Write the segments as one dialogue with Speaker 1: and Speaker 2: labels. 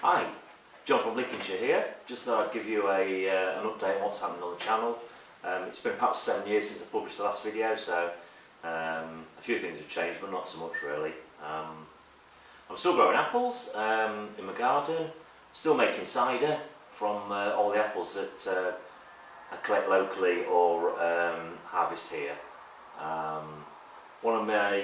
Speaker 1: Hi, John from Lincolnshire here. Just thought I'd give you an update on what's happening on the channel. It's been perhaps 7 years since I published the last video, so a few things have changed, but not so much really. I'm still growing apples in my garden, still making cider from all the apples that I collect locally or harvest here. One of my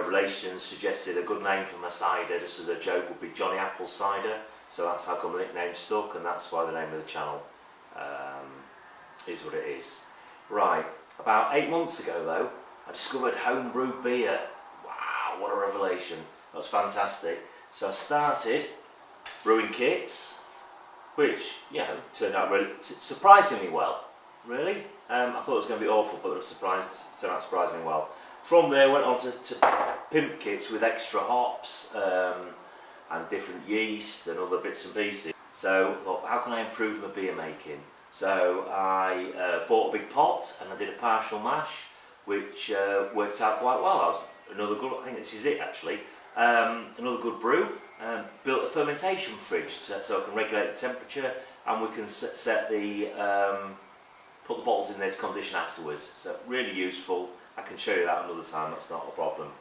Speaker 1: relations suggested a good name for my cider, just as a joke, would be Jonny Apples cider. So that's how come the nickname stuck, and that's why the name of the channel is what it is. Right, about 8 months ago though, I discovered home-brewed beer. Wow, what a revelation. That was fantastic. So I started brewing kits, which, you know, turned out really surprisingly well. Really? I thought it was going to be awful, but it turned out surprisingly well. From there, went on to pimp kits with extra hops and different yeast and other bits and pieces. So I thought, how can I improve my beer making? So I bought a big pot and I did a partial mash, which worked out quite well. Another good, I think this is it actually, another good brew. Built a fermentation fridge so I can regulate the temperature, and we can set the put the bottles in there to condition afterwards. So really useful. I can show you that another time, that's not a problem.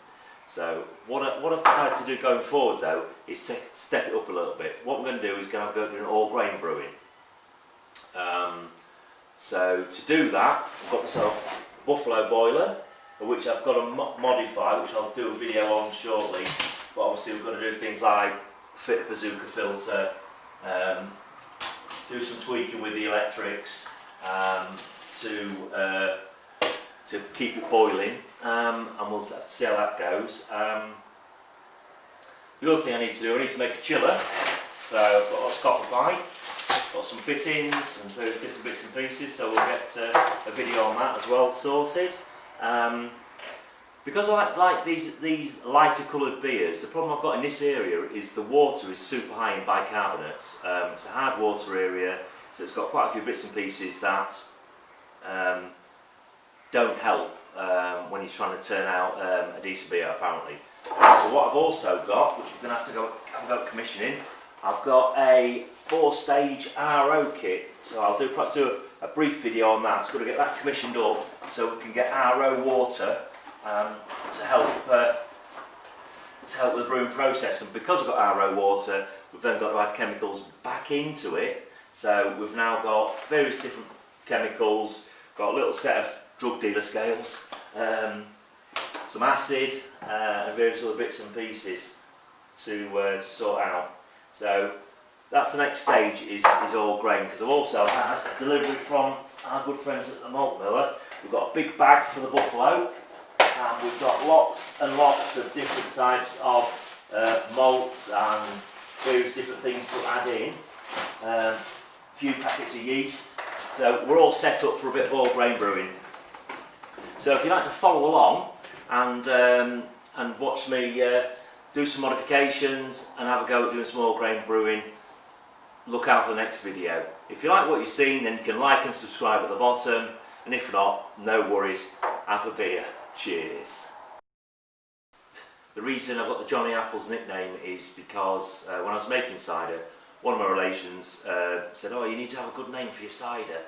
Speaker 1: So what I've decided to do going forward though is to step it up a little bit. What we're going to do is going to go doing all grain brewing. So to do that, I've got myself a buffalo boiler, which I've got to modify, which I'll do a video on shortly. But obviously we've got to do things like fit a bazooka filter, do some tweaking with the electrics to keep it boiling, and we'll see how that goes. The other thing I need to do, I need to make a chiller. So I've got lots of copper pipe, got some fittings and various different bits and pieces, so we'll get a video on that as well sorted. Because I like these lighter coloured beers, the problem I've got in this area is the water is super high in bicarbonates. It's a hard water area, so it's got quite a few bits and pieces that don't help when you're trying to turn out a decent beer, apparently. So what I've also got, which we're going to have to go commissioning, I've got a 4-stage RO kit. So I'll perhaps do a brief video on that. It's got to get that commissioned up so we can get RO water to help with the brewing process. And because I've got RO water, we've then got to add chemicals back into it. So we've now got various different chemicals, got a little set of drug dealer scales, some acid and various other bits and pieces to sort out. So that's the next stage, is all grain, because I've also had a delivery from our good friends at the malt miller. We've got a big bag for the buffalo, and we've got lots and lots of different types of malts and various different things to add in, a few packets of yeast. So we're all set up for a bit of all grain brewing. So if you'd like to follow along and watch me do some modifications and have a go at doing some all grain brewing, look out for the next video. If you like what you've seen, then you can like and subscribe at the bottom, and if not, no worries, have a beer. Cheers. The reason I've got the Jonny Apples nickname is because when I was making cider, one of my relations said, "Oh, you need to have a good name for your cider."